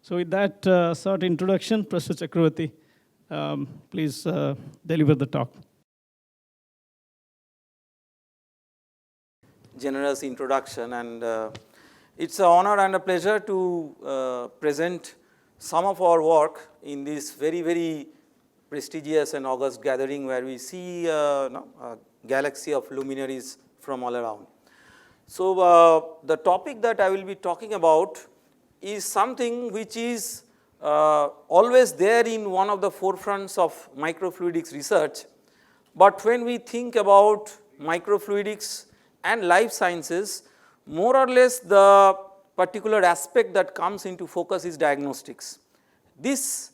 So with that short introduction, Professor Chakraborty, please deliver the talk. Generous introduction, and it's an honor and a pleasure to present some of our work in this very, very prestigious and august gathering where we see a galaxy of luminaries from all around. So the topic that I will be talking about is something which is always there in one of the forefronts of microfluidics research, but when we think about microfluidics and life sciences, more or less the particular aspect that comes into focus is diagnostics. This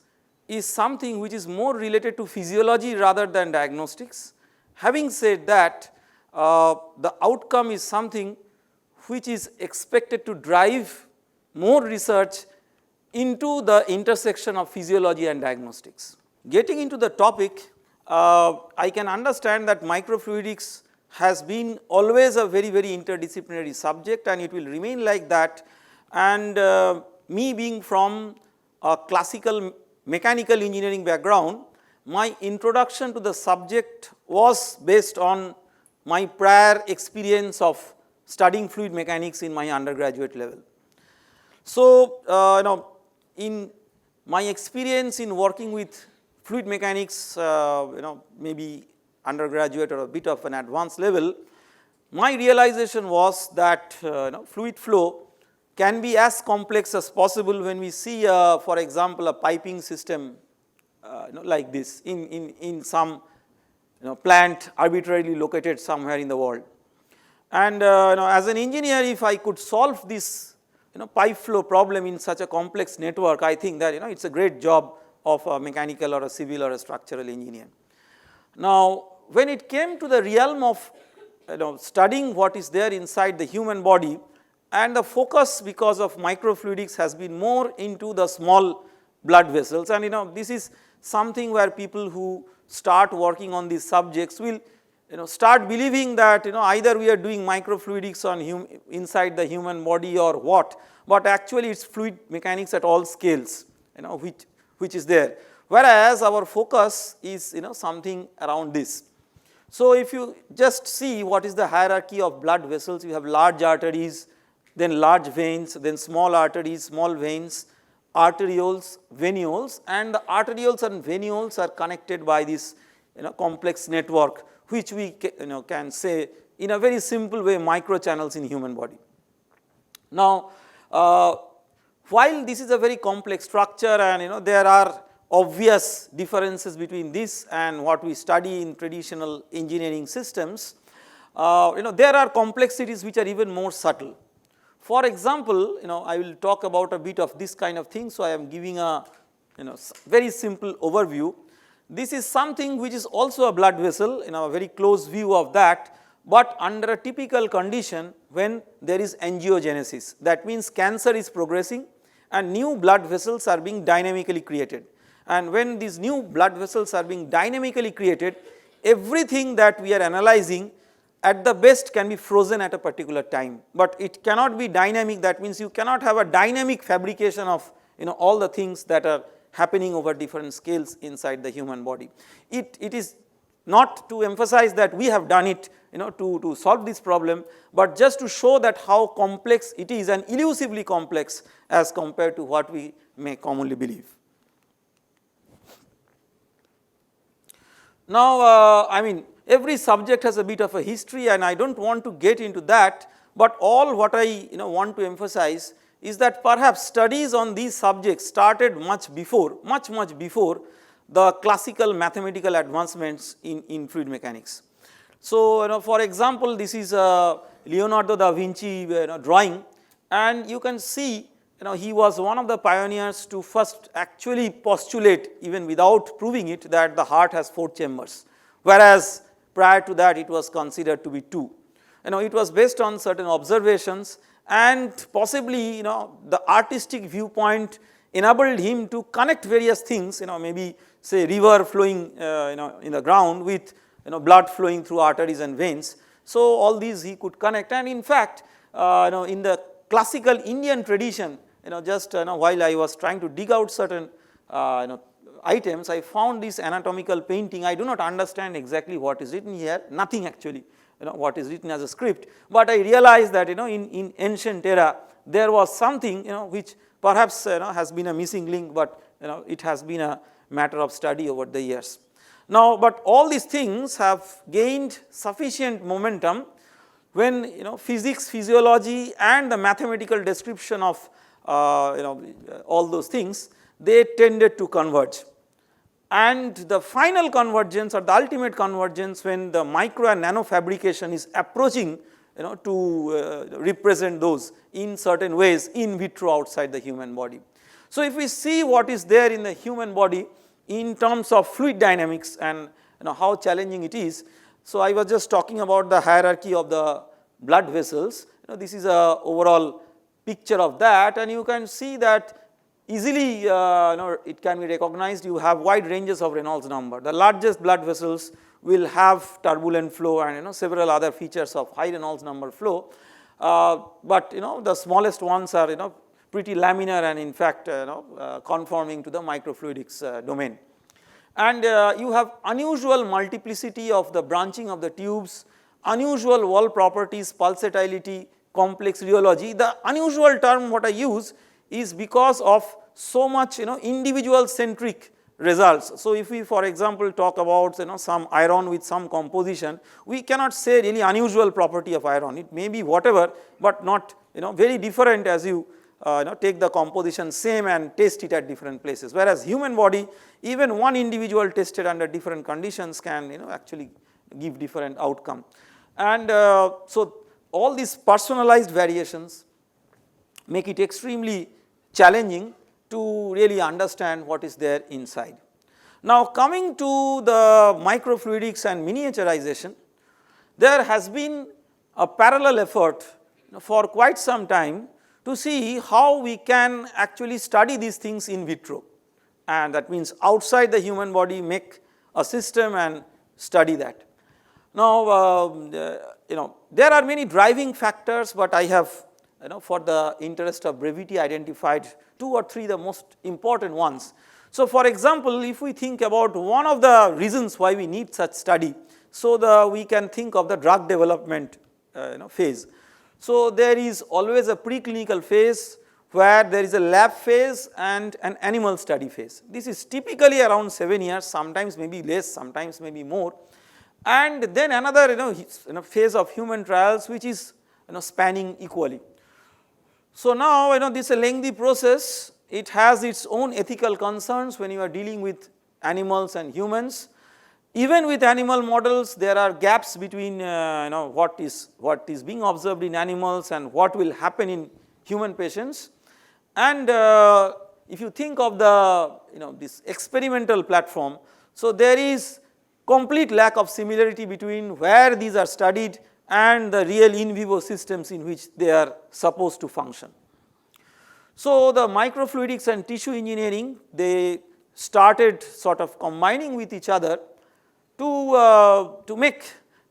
is something which is more related to physiology rather than diagnostics. Having said that, the outcome is something which is expected to drive more research into the intersection of physiology and diagnostics. Getting into the topic, I can understand that microfluidics has been always a very, very interdisciplinary subject, and it will remain like that. And me being from a classical mechanical engineering background, my introduction to the subject was based on my prior experience of studying fluid mechanics in my undergraduate level. So in my experience in working with fluid mechanics, maybe undergraduate or a bit of an advanced level, my realization was that fluid flow can be as complex as possible when we see, for example, a piping system like this in some plant arbitrarily located somewhere in the world. And as an engineer, if I could solve this pipe flow problem in such a complex network, I think that it's a great job of a mechanical or a civil or a structural engineer. Now, when it came to the realm of studying what is there inside the human body, and the focus because of microfluidics has been more into the small blood vessels, and this is something where people who start working on these subjects will start believing that either we are doing microfluidics on inside the human body or what, but actually it's fluid mechanics at all scales which is there, whereas our focus is something around this. So if you just see what is the hierarchy of blood vessels, you have large arteries, then large veins, then small arteries, small veins, arterioles, venules, and the arterioles and venules are connected by this complex network, which we can say in a very simple way microchannels in human body. Now, while this is a very complex structure and there are obvious differences between this and what we study in traditional engineering systems, there are complexities which are even more subtle. For example, I will talk about a bit of this kind of thing, so I am giving a very simple overview. This is something which is also a blood vessel, a very close view of that, but under a typical condition when there is angiogenesis. That means cancer is progressing and new blood vessels are being dynamically created. And when these new blood vessels are being dynamically created, everything that we are analyzing at the best can be frozen at a particular time, but it cannot be dynamic. That means you cannot have a dynamic fabrication of all the things that are happening over different scales inside the human body. It is not to emphasize that we have done it to solve this problem, but just to show that how complex it is and elusively complex as compared to what we may commonly believe. Now, every subject has a bit of a history and I do not want to get into that, but all what I want to emphasize is that perhaps studies on these subjects started much before the classical mathematical advancements in fluid mechanics. So, for example, this is a Leonardo da Vinci drawing, and you can see he was one of the pioneers to first actually postulate, even without proving it, that the heart has 4 chambers, whereas prior to that it was considered to be 2. It was based on certain observations, and possibly the artistic viewpoint enabled him to connect various things, maybe say river flowing in the ground with blood flowing through arteries and veins. So all these he could connect, and in fact in the classical Indian tradition just while I was trying to dig out certain items, I found this anatomical painting. I do not understand exactly what is written here, nothing actually what is written as a script, but I realized that in ancient era there was something which perhaps has been a missing link, but it has been a matter of study over the years. Now, but all these things have gained sufficient momentum when physics, physiology and the mathematical description of all those things, they tended to converge. And the final convergence or the ultimate convergence when the micro and nano fabrication is approaching to represent those in certain ways in vitro outside the human body. So, if we see what is there in the human body in terms of fluid dynamics and how challenging it is. So, I was just talking about the hierarchy of the blood vessels. This is a overall picture of that, and you can see that easily it can be recognized. You have wide ranges of Reynolds number. The largest blood vessels will have turbulent flow and several other features of high Reynolds number flow, but the smallest ones are pretty laminar and in fact conforming to the microfluidics domain. And you have unusual multiplicity of the branching of the tubes, unusual wall properties, pulsatility, complex rheology. The unusual term what I use is because of so much individual centric results. So, if we for example talk about some iron with some composition, we cannot say really unusual property of iron. It may be whatever, but not very different as you take the composition same and test it at different places. Whereas human body, even one individual tested under different conditions can actually give different outcome. And so all these personalized variations make it extremely challenging to really understand what is there inside. Now, coming to the microfluidics and miniaturization, there has been a parallel effort for quite some time to see how we can actually study these things in vitro, and that means outside the human body make a system and study that. Now, there are many driving factors, but I have for the interest of brevity identified 2 or 3 the most important ones. So, for example, if we think about one of the reasons why we need such study, so we can think of the drug development phase. So, there is always a preclinical phase where there is a lab phase and an animal study phase. This is typically around 7 years, sometimes maybe less, sometimes maybe more, and then another phase of human trials which is spanning equally. So, now this is a lengthy process. It has its own ethical concerns when you are dealing with animals and humans. Even with animal models, there are gaps between what is being observed in animals and what will happen in human patients. And if you think of the this experimental platform, so there is complete lack of similarity between where these are studied and the real in vivo systems in which they are supposed to function. So, the microfluidics and tissue engineering, they started sort of combining with each other to make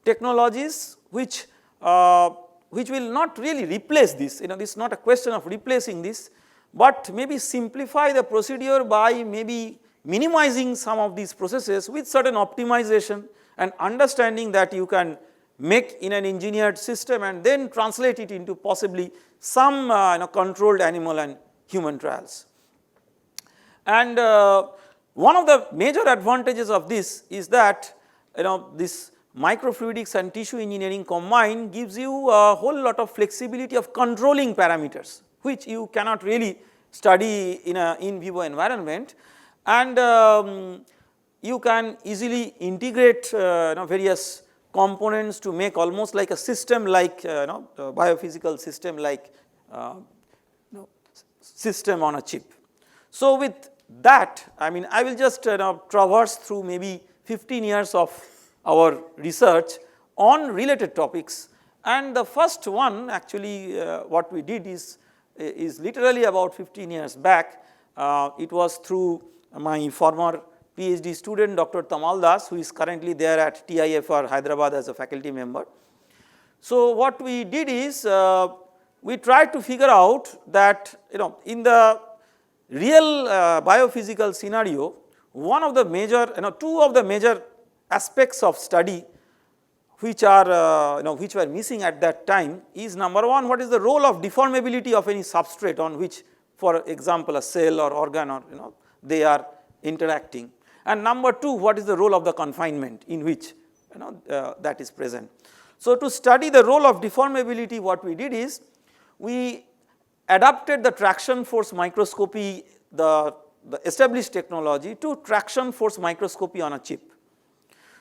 technologies which will not really replace this. This is not a question of replacing this, but maybe simplify the procedure by maybe minimizing some of these processes with certain optimization and understanding that you can make in an engineered system and then translate it into possibly some controlled animal and human trials. And one of the major advantages of this is that this microfluidics and tissue engineering combined gives you a whole lot of flexibility of controlling parameters, which you cannot really study in a in vivo environment, and you can easily integrate various components to make almost like a system like biophysical system like system on a chip. So, with that I mean I will just traverse through maybe 15 years of our research on related topics, and the first one actually what we did is literally about 15 years back. It was through my former PhD student Dr. Tamal Das, who is currently there at TIFR Hyderabad as a faculty member. So, what we did is we tried to figure out that in the real biophysical scenario, one of the major two of the major aspects of study which are which were missing at that time is, number one, what is the role of deformability of any substrate on which, for example, a cell or organ or they are interacting, and number two, what is the role of the confinement in which that is present. So, to study the role of deformability, what we did is we adapted the traction force microscopy, the established technology, to traction force microscopy on a chip.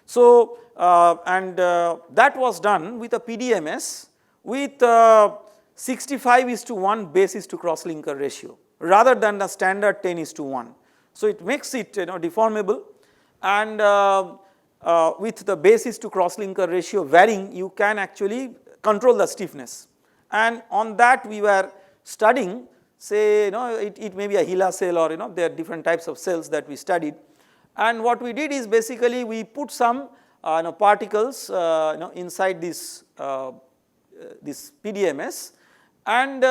So, that was done with a PDMS with 65:1 base to cross-linker ratio rather than the standard 10:1. So, it makes it deformable, and with the base to cross-linker ratio varying, you can actually control the stiffness, and on that we were studying, say it may be a HeLa cell, or there are different types of cells that we studied. And what we did is basically we put some particles inside this PDMS and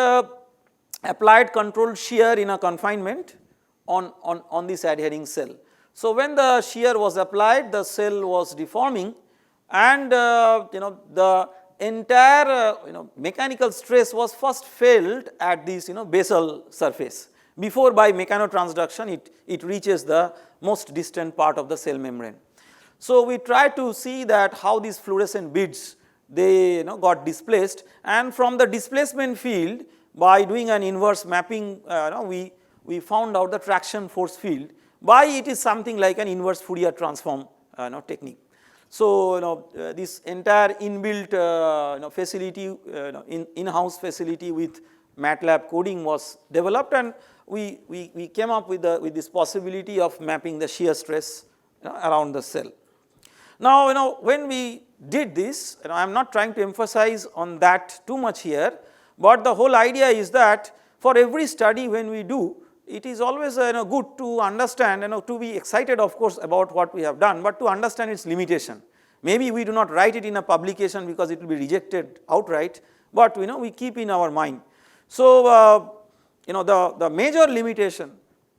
applied controlled shear in a confinement on this adhering cell. So, when the shear was applied, the cell was deforming, and the entire mechanical stress was first felt at this basal surface before by mechanotransduction it reaches the most distant part of the cell membrane. So, we try to see that how these fluorescent beads they got displaced, and from the displacement field, by doing an inverse mapping we found out the traction force field, by it is something like an inverse Fourier transform technique. So, this entire inbuilt facility, in-house facility with MATLAB coding was developed, and we came up with this possibility of mapping the shear stress around the cell. Now, when we did this, I am not trying to emphasize on that too much here, but the whole idea is that for every study when we do, it is always good to understand, to be excited of course about what we have done, but to understand its limitation. Maybe we do not write it in a publication because it will be rejected outright, but we keep in our mind. So, the major limitation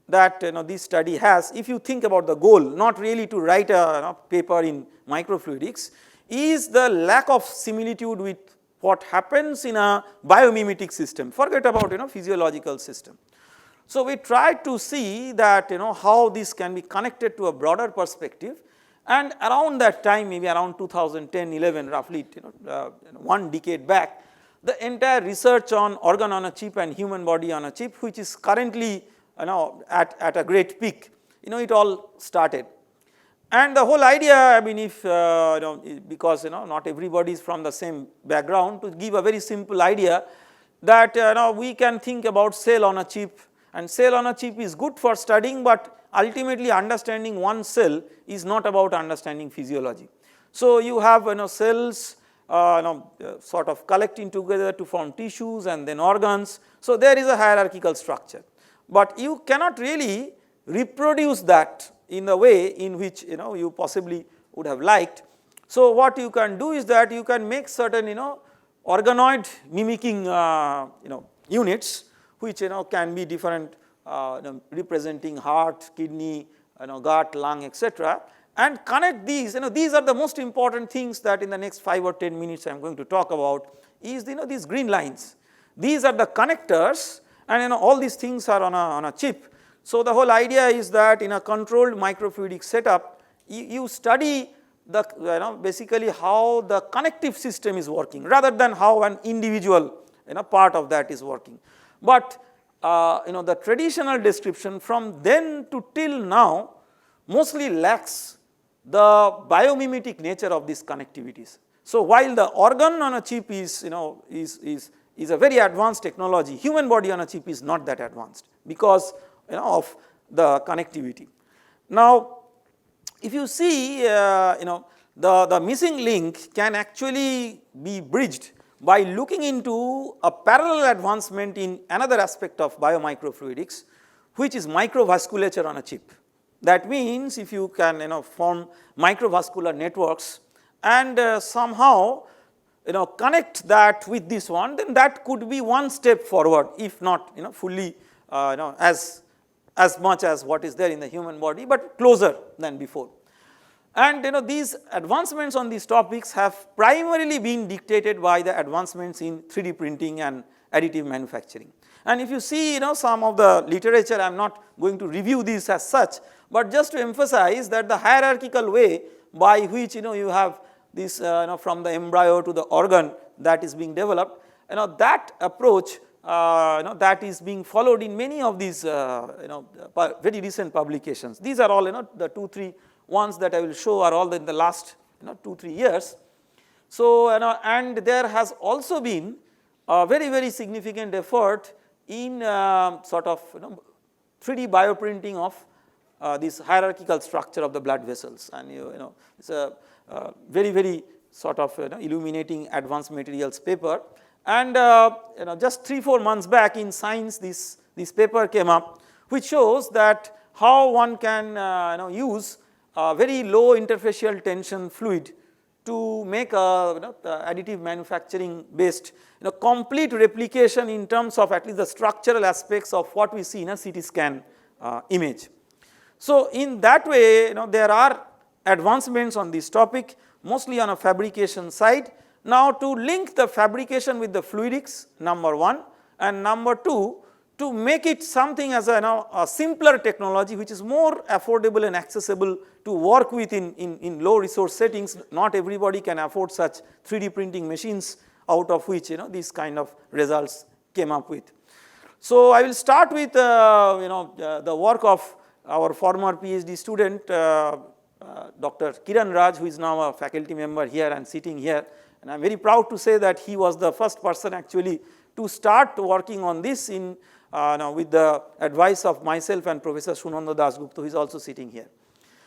that this study has, if you think about the goal, not really to write a paper in microfluidics, is the lack of similitude with what happens in a biomimetic system. Forget about physiological system. So, we tried to see that how this can be connected to a broader perspective, and around that time, maybe around 2010-11, roughly 1 decade back, the entire research on organ on a chip and human body on a chip, which is currently at a great peak, it all started. And the whole idea, I mean, if because not everybody is from the same background, to give a very simple idea that we can think about cell on a chip, and cell on a chip is good for studying, but ultimately understanding one cell is not about understanding physiology. So, you have cells sort of collecting together to form tissues and then organs. So, there is a hierarchical structure, but you cannot really reproduce that in the way in which you possibly would have liked. So, what you can do is that you can make certain organoid mimicking units which can be different representing heart, kidney, gut, lung, etc., and connect these. These are the most important things that in the next 5 or 10 minutes I am going to talk about is these green lines. These are the connectors, and all these things are on a chip. So, the whole idea is that in a controlled microfluidic setup, you study the basically how the connective system is working rather than how an individual part of that is working. But the traditional description from then to till now mostly lacks the biomimetic nature of these connectivities. So, while the organ on a chip is a very advanced technology, human body on a chip is not that advanced because of the connectivity. Now, if you see the missing link can actually be bridged by looking into a parallel advancement in another aspect of biomicrofluidics, which is microvasculature on a chip. That means, if you can form microvascular networks and somehow connect that with this one, then that could be one step forward, if not fully as much as what is there in the human body, but closer than before. And these advancements on these topics have primarily been dictated by the advancements in 3D printing and additive manufacturing. And if you see some of the literature, I am not going to review this as such, but just to emphasize that the hierarchical way by which you have this from the embryo to the organ that is being developed, that approach that is being followed in many of these very recent publications. These are all the 2-3 ones that I will show are all in the last 2-3 years. So and there has also been a very significant effort in sort of 3D bioprinting of this hierarchical structure of the blood vessels, and it's a very sort of illuminating advanced materials paper. And just 3-4 months back in Science, this paper came up, which shows that how one can use a very low interfacial tension fluid to make a additive manufacturing based complete replication in terms of at least the structural aspects of what we see in a CT scan image. So in that way there are advancements on this topic, mostly on a fabrication side. Now to link the fabrication with the fluidics, number one, and number two, to make it something as a simpler technology which is more affordable and accessible to work with in low resource settings. Not everybody can afford such 3D printing machines, out of which these kind of results came up with. So I will start with the work of our former PhD student Dr. Kiran Raj, who is now a faculty member here and sitting here, and I am very proud to say that he was the first person actually to start working on this in with the advice of myself and Professor Sunanda Dasgupta, who is also sitting here.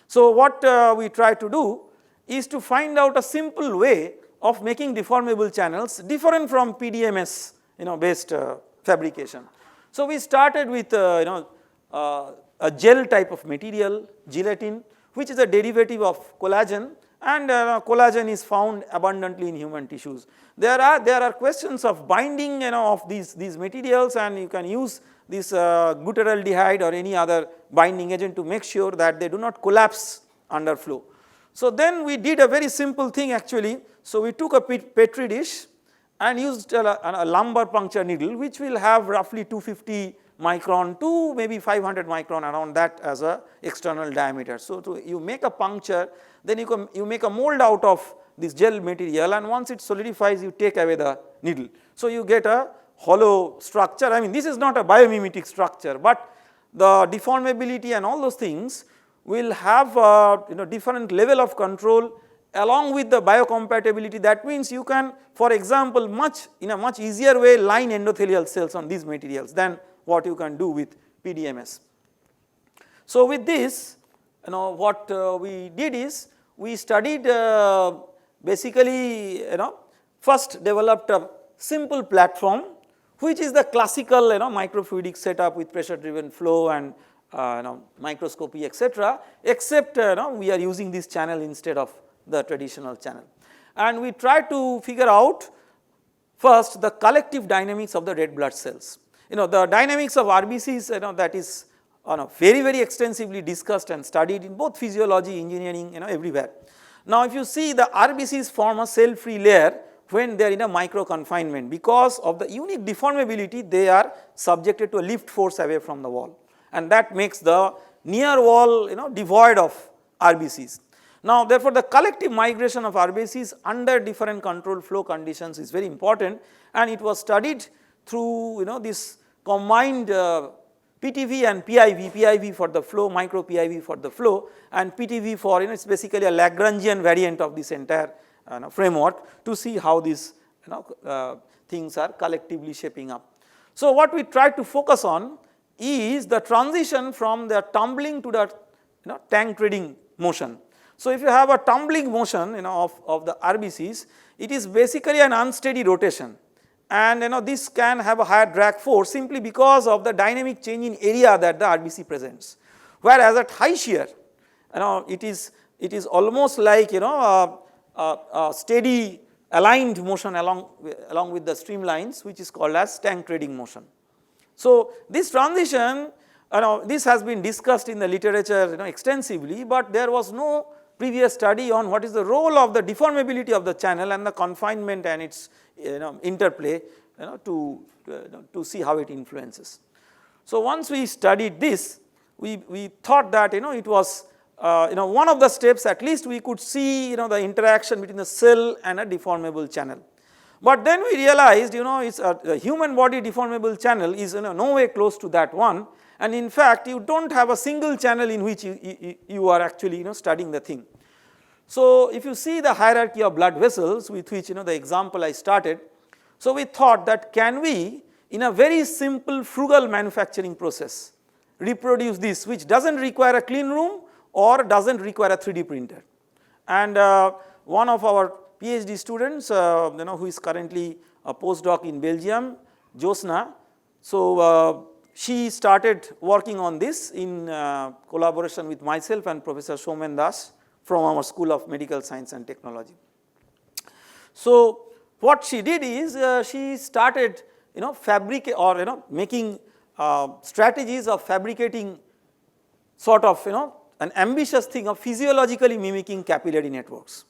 So what we try to do is to find out a simple way of making deformable channels different from PDMS based fabrication. So we started with a gel type of material, gelatin, which is a derivative of collagen, and collagen is found abundantly in human tissues. There are questions of binding of these materials, and you can use this glutaraldehyde or any other binding agent to make sure that they do not collapse under flow. So then we did a very simple thing actually. So we took a petri dish and used a lumbar puncture needle, which will have roughly 250 micron to maybe 500 micron around that as a external diameter. So you make a puncture, then you make a mold out of this gel material, and once it solidifies you take away the needle. So you get a hollow structure. I mean, this is not a biomimetic structure, but the deformability and all those things will have different level of control along with the biocompatibility. That means you can, for example, in a much easier way line endothelial cells on these materials than what you can do with PDMS. So with this, what we did is we studied basically first developed a simple platform, which is the classical microfluidic setup with pressure driven flow and microscopy, etc., except we are using this channel instead of the traditional channel. And we try to figure out first the collective dynamics of the red blood cells. The dynamics of RBCs, that is very extensively discussed and studied in both physiology, engineering, everywhere. Now if you see, the RBCs form a cell free layer when they are in a micro confinement. Because of the unique deformability, they are subjected to a lift force away from the wall, and that makes the near wall devoid of RBCs. Now therefore the collective migration of RBCs under different control flow conditions is very important, and it was studied through this combined PTV and PIV for the flow, micro PIV for the flow, and PTV for it's basically a Lagrangian variant of this entire framework, to see how these things are collectively shaping up. So what we try to focus on is the transition from the tumbling to the tank treading motion. So if you have a tumbling motion of the RBCs, it is basically an unsteady rotation, and this can have a higher drag force simply because of the dynamic change in area that the RBC presents. Whereas at high shear, it is almost like a steady aligned motion along with the streamlines, which is called as tank trading motion. So this transition, this has been discussed in the literature extensively, but there was no previous study on what is the role of the deformability of the channel and the confinement and its interplay to see how it influences. So once we studied this, we thought that it was one of the steps, at least we could see the interaction between the cell and a deformable channel. But then we realized it's a human body deformable channel is no way close to that one, and in fact you do not have a single channel in which you are actually studying the thing. So if you see the hierarchy of blood vessels with which the example I started, so we thought that can we in a very simple frugal manufacturing process reproduce this, which does not require a clean room or does not require a 3D printer. And one of our PhD students who is currently a postdoc in Belgium, Josna, so she started working on this in collaboration with myself and Professor Suman from our School of Medical Science and Technology. So what she did is she started making strategies of fabricating sort of an ambitious thing of physiologically mimicking capillary networks.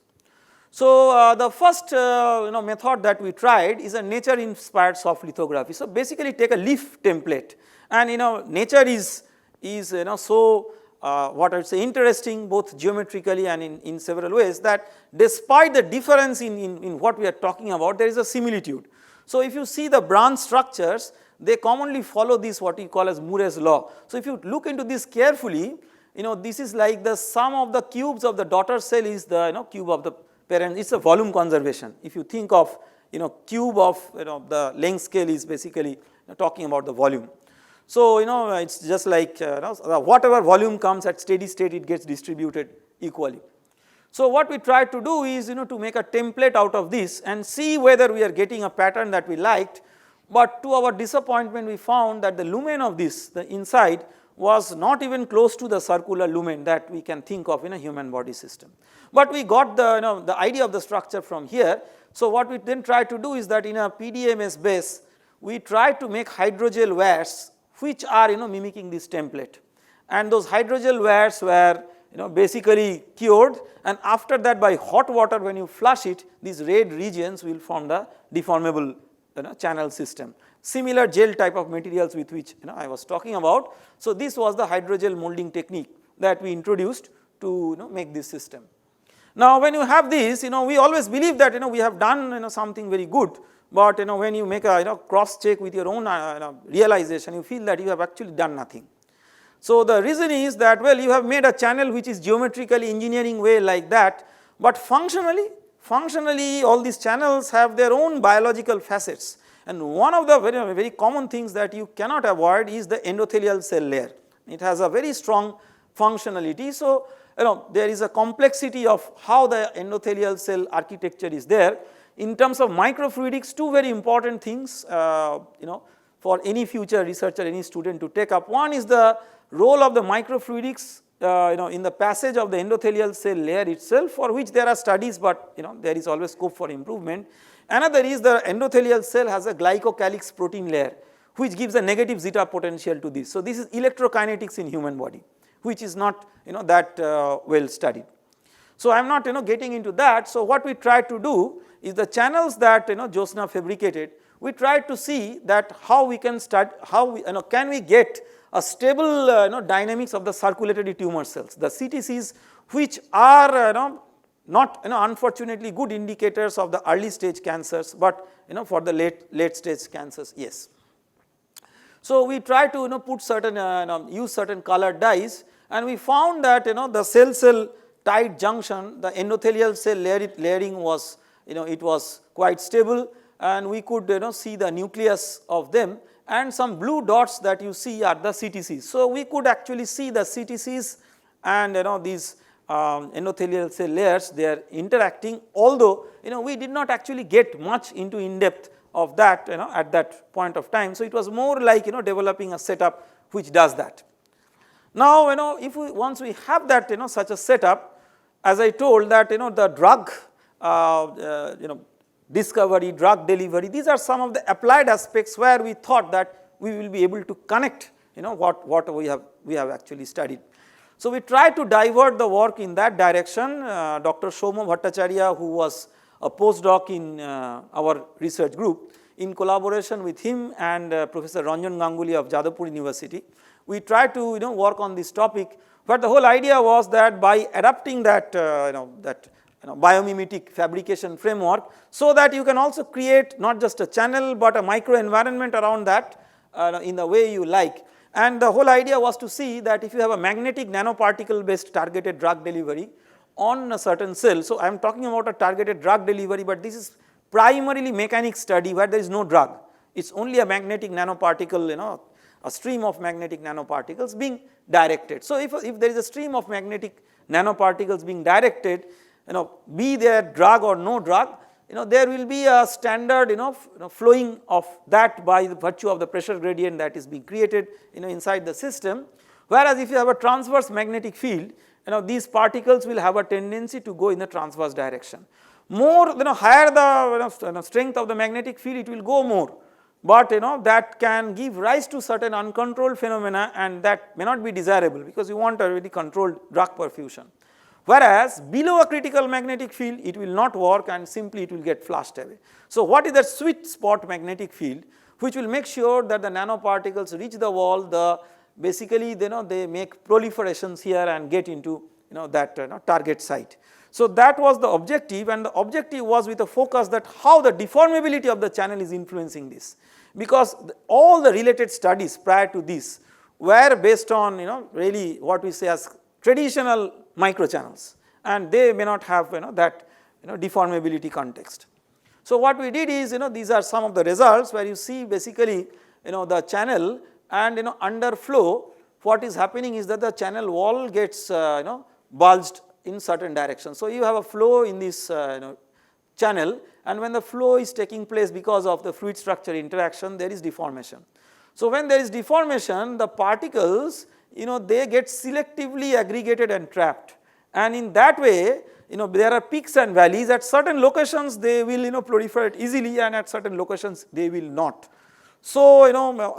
So the first method that we tried is a nature inspired soft lithography. So basically take a leaf template, and nature is so what I would say interesting both geometrically and in several ways, that despite the difference in what we are talking about, there is a similitude. So if you see the branch structures, they commonly follow this what we call as Moore's law. So if you look into this carefully, this is like the sum of the cubes of the daughter cell is the cube of the parent. It's a volume conservation. If you think of cube of the length scale is basically talking about the volume. So it's just like whatever volume comes at steady state, it gets distributed equally. So what we tried to do is to make a template out of this and see whether we are getting a pattern that we liked. But to our disappointment, we found that the lumen of this, the inside, was not even close to the circular lumen that we can think of in a human body system. But we got the idea of the structure from here. So what we then tried to do is that in a PDMS base, we tried to make hydrogel wares which are mimicking this template. And those hydrogel wares were basically cured, and after that by hot water when you flush it, these red regions will form the deformable channel system. Similar gel type of materials with which I was talking about. So this was the hydrogel molding technique that we introduced to make this system. Now when you have this, we always believe that we have done something very good, but when you make a cross check with your own realization, you feel that you have actually done nothing. So the reason is that, well, you have made a channel which is geometrically engineering way like that, but functionally all these channels have their own biological facets. And one of the very common things that you cannot avoid is the endothelial cell layer. It has a very strong functionality. So there is a complexity of how the endothelial cell architecture is there. In terms of microfluidics, two very important things for any future researcher, any student to take up. One is the role of the microfluidics in the passage of the endothelial cell layer itself, for which there are studies, but there is always scope for improvement. Another is the endothelial cell has a glycocalyx protein layer, which gives a negative zeta potential to this. So this is electrokinetics in human body, which is not that well studied. So I am not getting into that. So what we tried to do is the channels that Josna fabricated, we tried to see that how we can start, can we get a stable dynamics of the circulatory tumor cells, the CTCs, which are not unfortunately good indicators of the early stage cancers, but for the late stage cancers, yes. So we try to put certain use certain colored dyes, and we found that the cell tight junction, the endothelial cell layering was it was quite stable, and we could see the nucleus of them, and some blue dots that you see are the CTCs. So we could actually see the CTCs and these endothelial cell layers, they are interacting, although we did not actually get much into in depth of that at that point of time. So it was more like developing a setup which does that. Now if we once we have that such a setup, as I told that the drug discovery, drug delivery. These are some of the applied aspects where we thought that we will be able to connect what we have actually studied. So we tried to divert the work in that direction. Dr. Souma Bhattacharya, who was a postdoc in our research group, in collaboration with him and Professor Ranjan Ganguly of Jadavpur University, we tried to work on this topic. But the whole idea was that by adapting that biomimetic fabrication framework, so that you can also create not just a channel but a micro environment around that in the way you like. And the whole idea was to see that if you have a magnetic nanoparticle based targeted drug delivery on a certain cell. So I am talking about a targeted drug delivery, but this is primarily mechanics study where there is no drug. It's only a magnetic nanoparticle, a stream of magnetic nanoparticles being directed. So if there is a stream of magnetic nanoparticles being directed, be there drug or no drug, there will be a standard flowing of that by the virtue of the pressure gradient that is being created inside the system. Whereas if you have a transverse magnetic field, these particles will have a tendency to go in the transverse direction. More, higher the strength of the magnetic field, it will go more. But that can give rise to certain uncontrolled phenomena, and that may not be desirable because you want a very controlled drug perfusion. Whereas below a critical magnetic field, it will not work and simply it will get flushed away. So what is that sweet spot magnetic field which will make sure that the nanoparticles reach the wall, basically they make proliferations here and get into that target site. So that was the objective, and the objective was with a focus that how the deformability of the channel is influencing this, because all the related studies prior to this were based on really what we say as traditional microchannels, and they may not have that deformability context. So what we did is these are some of the results where you see basically the channel and under flow what is happening is that the channel wall gets bulged in certain directions. So you have a flow in this channel, and when the flow is taking place because of the fluid structure interaction, there is deformation. So when there is deformation, the particles they get selectively aggregated and trapped, and in that way there are peaks and valleys. At certain locations they will proliferate easily, and at certain locations they will not. So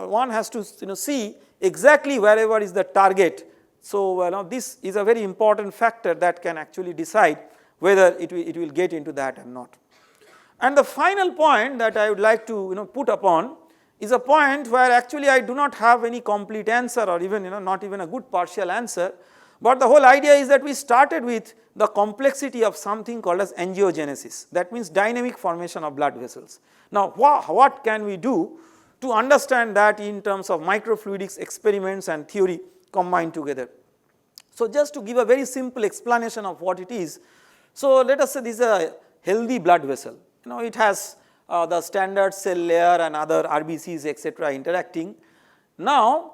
one has to see exactly wherever is the target. So this is a very important factor that can actually decide whether it will get into that or not. And the final point that I would like to put upon is a point where actually I do not have any complete answer, or even not even a good partial answer, but the whole idea is that we started with the complexity of something called as angiogenesis, that means dynamic formation of blood vessels. Now what can we do to understand that in terms of microfluidics experiments and theory combined together? So just to give a very simple explanation of what it is, so let us say this is a healthy blood vessel. It has the standard cell layer and other RBCs etc. interacting. Now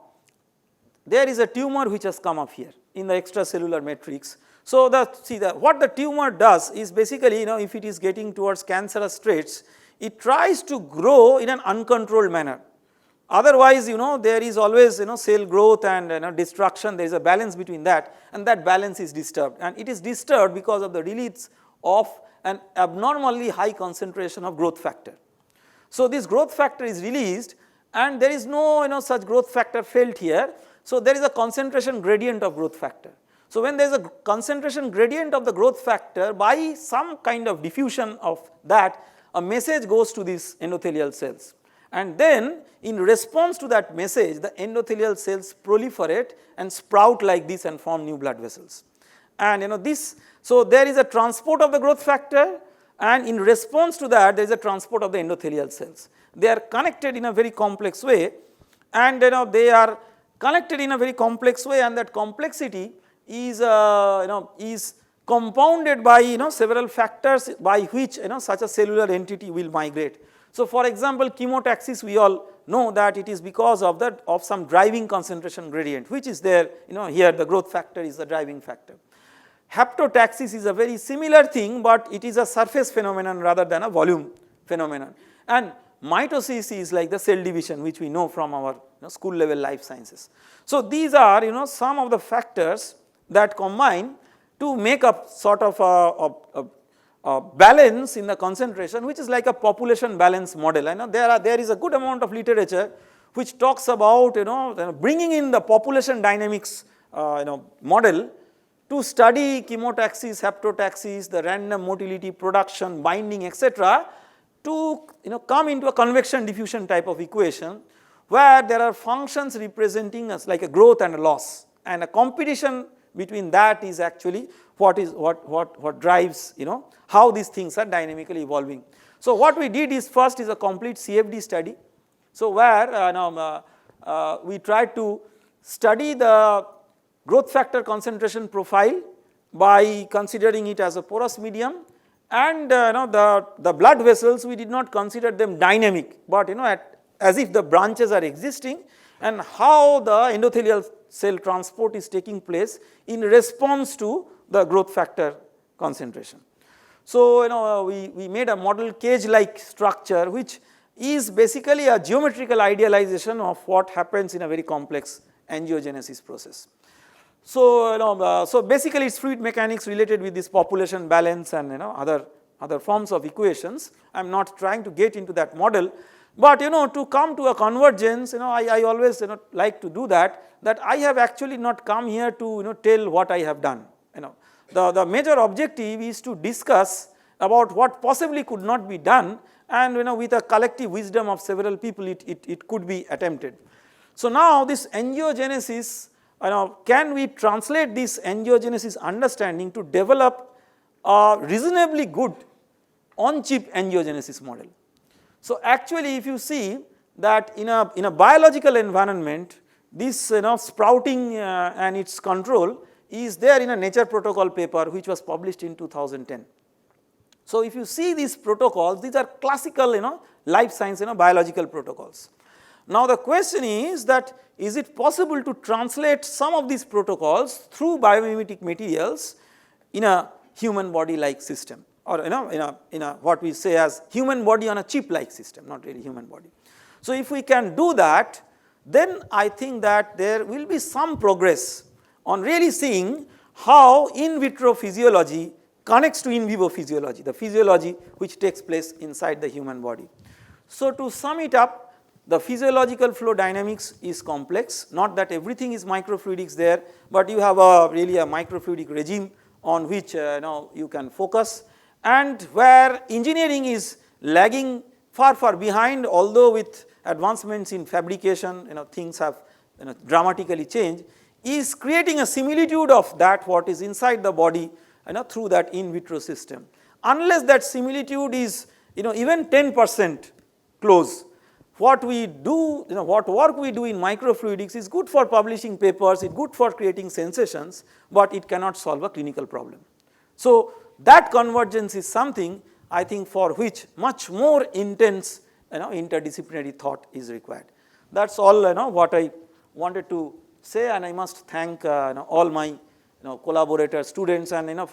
there is a tumor which has come up here in the extracellular matrix. So what the tumor does is basically if it is getting towards cancerous traits, it tries to grow in an uncontrolled manner. Otherwise there is always cell growth and destruction, there is a balance between that, and that balance is disturbed, and it is disturbed because of the release of an abnormally high concentration of growth factor. So this growth factor is released, and there is no such growth factor felt here. So there is a concentration gradient of growth factor. So when there is a concentration gradient of the growth factor, by some kind of diffusion of that, a message goes to these endothelial cells, and then in response to that message the endothelial cells proliferate and sprout like this and form new blood vessels. And so there is a transport of the growth factor, and in response to that there is a transport of the endothelial cells. They are connected in a very complex way, and they are connected in a very complex way, and that complexity is is compounded by several factors by which such a cellular entity will migrate. So for example, chemotaxis, we all know that it is because of some driving concentration gradient which is there, here the growth factor is the driving factor. Haptotaxis is a very similar thing, but it is a surface phenomenon rather than a volume phenomenon. And mitosis is like the cell division which we know from our school level life sciences. So these are some of the factors that combine to make up sort of balance in the concentration, which is like a population balance model. I know there is a good amount of literature which talks about bringing in the population dynamics model to study chemotaxis, haptotaxis, the random motility, production, binding, etc., to come into a convection diffusion type of equation where there are functions representing as like a growth and a loss, and a competition between that is actually what drives how these things are dynamically evolving. So what we did is first is a complete CFD study. So where we tried to study the growth factor concentration profile by considering it as a porous medium, and the blood vessels, we did not consider them dynamic, but as if the branches are existing, and how the endothelial cell transport is taking place in response to the growth factor concentration. So we made a model cage like structure which is basically a geometrical idealization of what happens in a very complex angiogenesis process. So so basically it's fluid mechanics related with this population balance and other forms of equations. I am not trying to get into that model, but to come to a convergence, I always like to do that I have actually not come here to tell what I have done. The major objective is to discuss about what possibly could not be done, and with a collective wisdom of several people it could be attempted. So now this angiogenesis, can we translate this angiogenesis understanding to develop a reasonably good on-chip angiogenesis model? So actually if you see that in a biological environment, this sprouting and its control is there in a Nature Protocol paper which was published in 2010. So if you see these protocols, these are classical life science biological protocols. Now the question is that is it possible to translate some of these protocols through biomimetic materials in a human body like system, or in a what we say as human body on a chip like system, not really human body. So if we can do that, then I think that there will be some progress on really seeing how in vitro physiology connects to in vivo physiology, the physiology which takes place inside the human body. So to sum it up, the physiological flow dynamics is complex, not that everything is microfluidics there, but you have really a microfluidic regime on which you can focus, and where engineering is lagging far behind, although with advancements in fabrication things have dramatically changed, is creating a similitude of that what is inside the body through that in vitro system. Unless that similitude is even 10% close, what we do, what work we do in microfluidics is good for publishing papers, it's good for creating sensations, but it cannot solve a clinical problem. So that convergence is something I think for which much more intense interdisciplinary thought is required. That's all what I wanted to say, and I must thank all my collaborators, students, and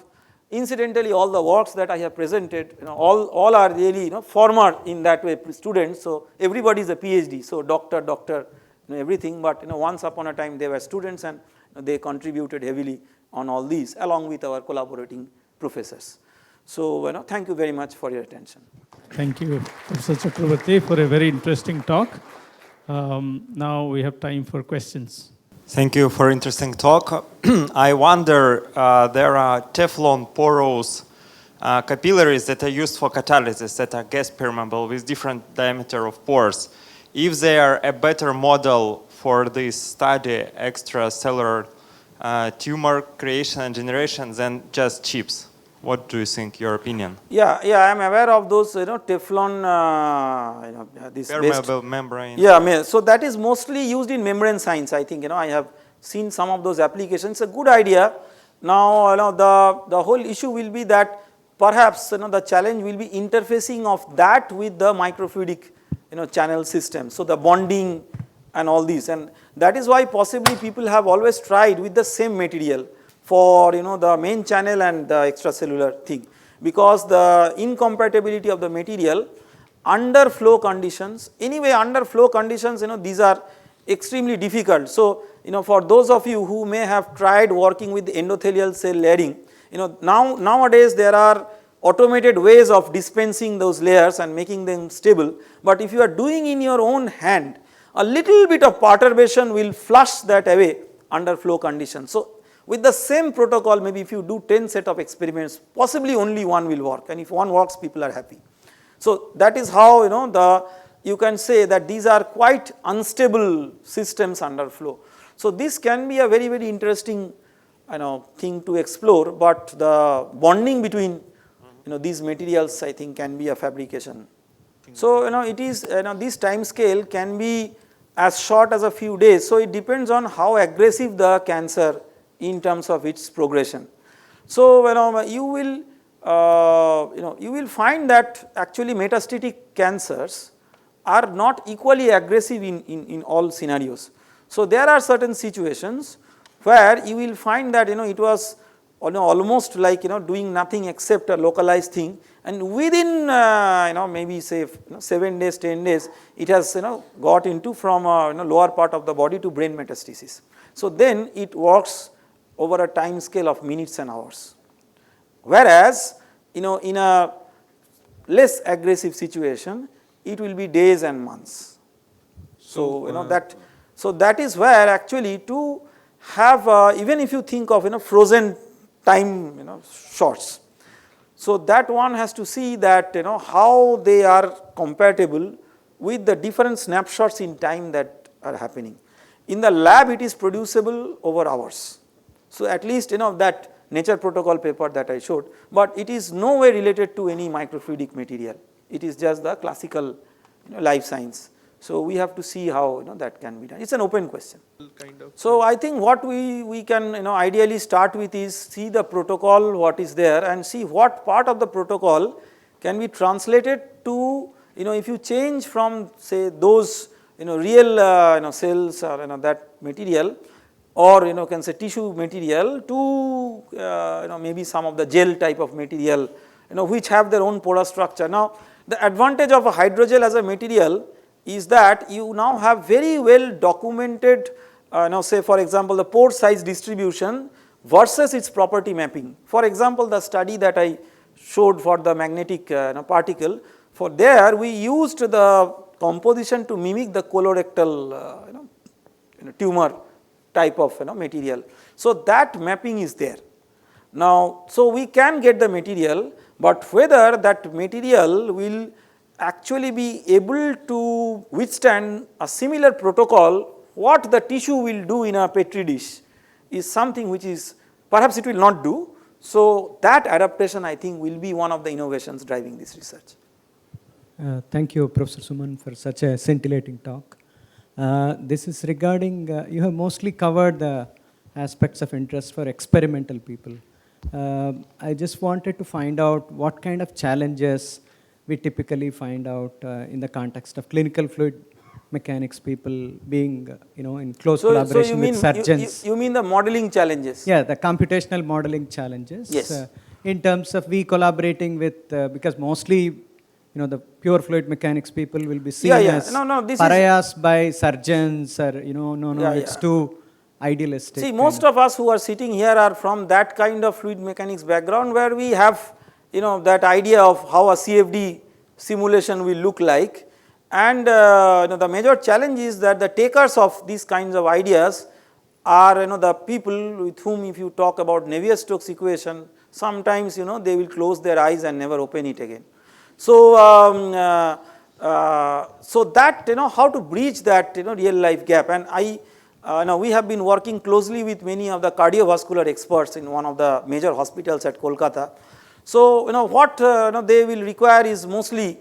incidentally all the works that I have presented, all are really former in that way students. So everybody is a PhD, so doctor, everything. But once upon a time they were students, and they contributed heavily on all these along with our collaborating professors. So thank you very much for your attention. Thank you, Professor Chakraborty, for a very interesting talk. Now we have time for questions. Thank you for interesting talk. I wonder, there are Teflon porous capillaries that are used for catalysis that are gas permeable with different diameter of pores. If they are a better model for this study, extracellular tumor creation and generation than just chips. What do you think, your opinion? Yeah, I am aware of those, Teflon, this permeable membrane. Yeah, so that is mostly used in membrane science. I think, I have seen some of those applications. It's a good idea. Now, the whole issue will be that perhaps, the challenge will be interfacing of that with the microfluidic, channel system. So the bonding and all these, and that is why possibly people have always tried with the same material for the main channel and the extracellular thing, because the incompatibility of the material under flow conditions, anyway under flow conditions these are extremely difficult. So for those of you who may have tried working with endothelial cell layering, nowadays there are automated ways of dispensing those layers and making them stable, but if you are doing in your own hand, a little bit of perturbation will flush that away under flow conditions. So, with the same protocol, maybe if you do 10 set of experiments, possibly only one will work, and if one works, people are happy. So, that is how you can say that these are quite unstable systems under flow. So, this can be a very, very interesting thing to explore, but the bonding between these materials, I think, can be a fabrication. So, it is this time scale can be as short as a few days. So, it depends on how aggressive the cancer in terms of its progression. So, you will find that actually metastatic cancers are not equally aggressive in all scenarios. So, there are certain situations where you will find that it was almost like doing nothing except a localized thing, and within maybe say 7 days, 10 days, it has got into from lower part of the body to brain metastasis. So, then it works over a time scale of minutes and hours, whereas in a less aggressive situation it will be days and months. So, that is where actually to have even if you think of frozen time shots. So, that one has to see that how they are compatible with the different snapshots in time that are happening. In the lab it is producible over hours. So, at least that Nature protocol paper that I showed, but it is no way related to any microfluidic material. It is just the classical life science. So, we have to see how that can be done. It is an open question. So, I think what we can ideally start with is see the protocol what is there and see what part of the protocol can be translated to if you change from say those real cells or that material, or can say tissue material to maybe some of the gel type of material which have their own porous structure. Now, the advantage of a hydrogel as a material is that you now have very well documented say for example the pore size distribution versus its property mapping. For example, the study that I showed for the magnetic particle, for there we used the composition to mimic the colorectal tumor type of material. So, that mapping is there. Now, so we can get the material, but whether that material will actually be able to withstand a similar protocol, what the tissue will do in a petri dish is something which is perhaps it will not do. So, that adaptation I think will be one of the innovations driving this research. Thank you, Professor Suman, for such a scintillating talk. This is regarding, you have mostly covered the aspects of interest for experimental people. I just wanted to find out what kind of challenges we typically find out in the context of clinical fluid mechanics people being in close collaboration with surgeons. You mean the modeling challenges? Yeah, the computational modeling challenges. Yes. In terms of we collaborating with, because mostly the pure fluid mechanics people will be seen as pariahs by surgeons, or it's too idealistic. See, most of us who are sitting here are from that kind of fluid mechanics background where we have that idea of how a CFD simulation will look like, and the major challenge is that the takers of these kinds of ideas are the people with whom if you talk about Navier-Stokes equation, sometimes they will close their eyes and never open it again. So, so that how to bridge that real life gap, and now we have been working closely with many of the cardiovascular experts in one of the major hospitals at Kolkata. So, what they will require is mostly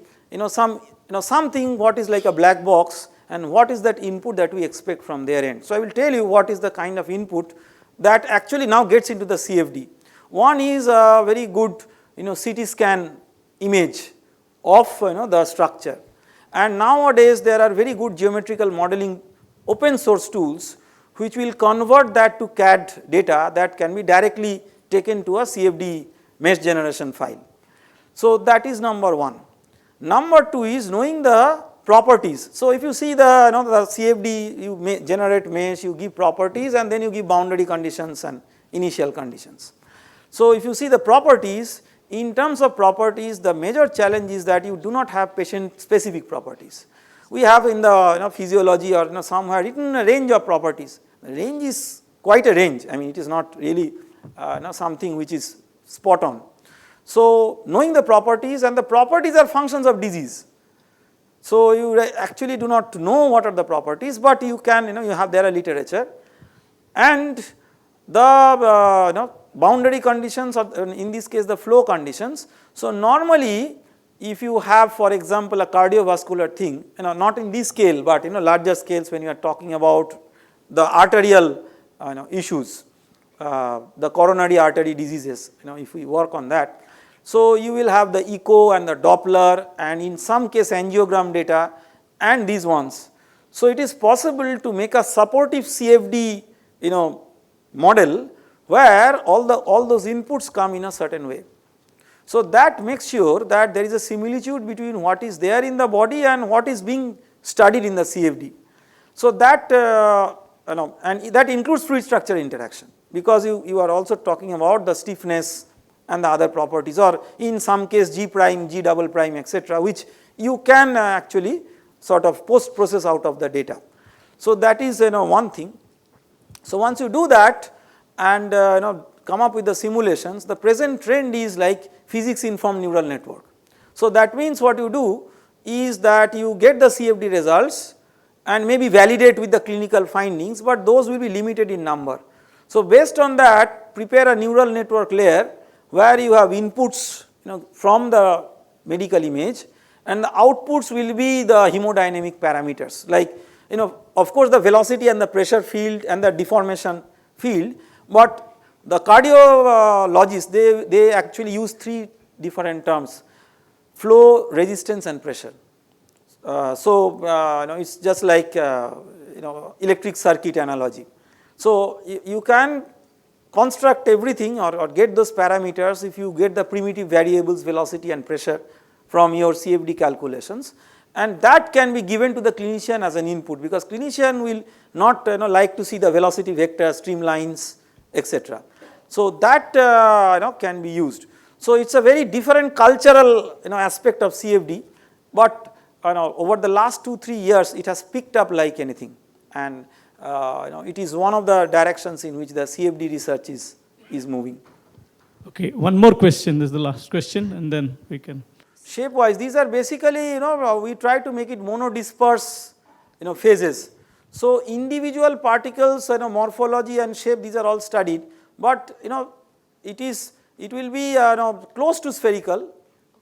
something what is like a black box, and what is that input that we expect from their end. So, I will tell you what is the kind of input that actually now gets into the CFD. One is a very good CT scan image of the structure, and nowadays there are very good geometrical modeling open source tools which will convert that to CAD data that can be directly taken to a CFD mesh generation file. So, that is number one. Number two is knowing the properties. So, if you see the the CFD, you generate mesh, you give properties, and then you give boundary conditions and initial conditions. So, if you see the properties, in terms of properties, the major challenge is that you do not have patient specific properties. We have in the physiology or somewhere written a range of properties. The range is quite a range. I mean, it is not really something which is spot on. So, knowing the properties, and the properties are functions of disease. So, you actually do not know what are the properties, but you can you have there a literature, and the boundary conditions, or in this case the flow conditions. So, normally if you have, for example, a cardiovascular thing, not in this scale, but larger scales, when you are talking about the arterial issues, the coronary artery diseases, if we work on that. So, you will have the echo and the Doppler, and in some case angiogram data and these ones. So, it is possible to make a supportive CFD model where all those inputs come in a certain way. So, that makes sure that there is a similitude between what is there in the body and what is being studied in the CFD. So, that and that includes fluid structure interaction, because you are also talking about the stiffness and the other properties, or in some case G prime, G double prime, etc., which you can actually sort of post process out of the data. So, that is one thing. So, once you do that and come up with the simulations, the present trend is like physics informed neural network. So, that means what you do is that you get the CFD results and maybe validate with the clinical findings, but those will be limited in number. So, based on that, prepare a neural network layer where you have inputs from the medical image, and the outputs will be the hemodynamic parameters, like of course the velocity and the pressure field and the deformation field, but the cardiologists they actually use three different terms: flow, resistance and pressure. So, it's just like electric circuit analogy. So, you can construct everything or get those parameters if you get the primitive variables velocity and pressure from your CFD calculations, and that can be given to the clinician as an input, because clinician will not like to see the velocity vector, streamlines, etc. So, that can be used. So, it is a very different cultural aspect of CFD, but over the last 2-3 years it has picked up like anything, and it is one of the directions in which the CFD research is moving. Okay, one more question. This is the last question, and then we can. Shape wise, these are basically we try to make it monodisperse phases. So, individual particles morphology and shape, these are all studied, but it will be close to spherical,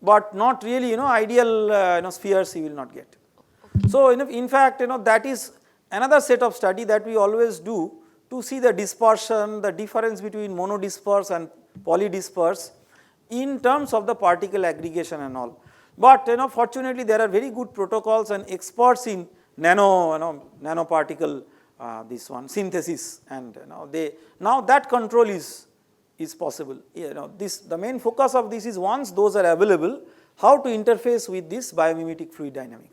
but not really ideal spheres you will not get. So, in fact that is another set of study that we always do to see the dispersion, the difference between monodisperse and polydisperse in terms of the particle aggregation and all. But fortunately there are very good protocols and experts in nanoparticle this one synthesis, and now that control is possible. The main focus of this is, once those are available, how to interface with this biomimetic fluid dynamics.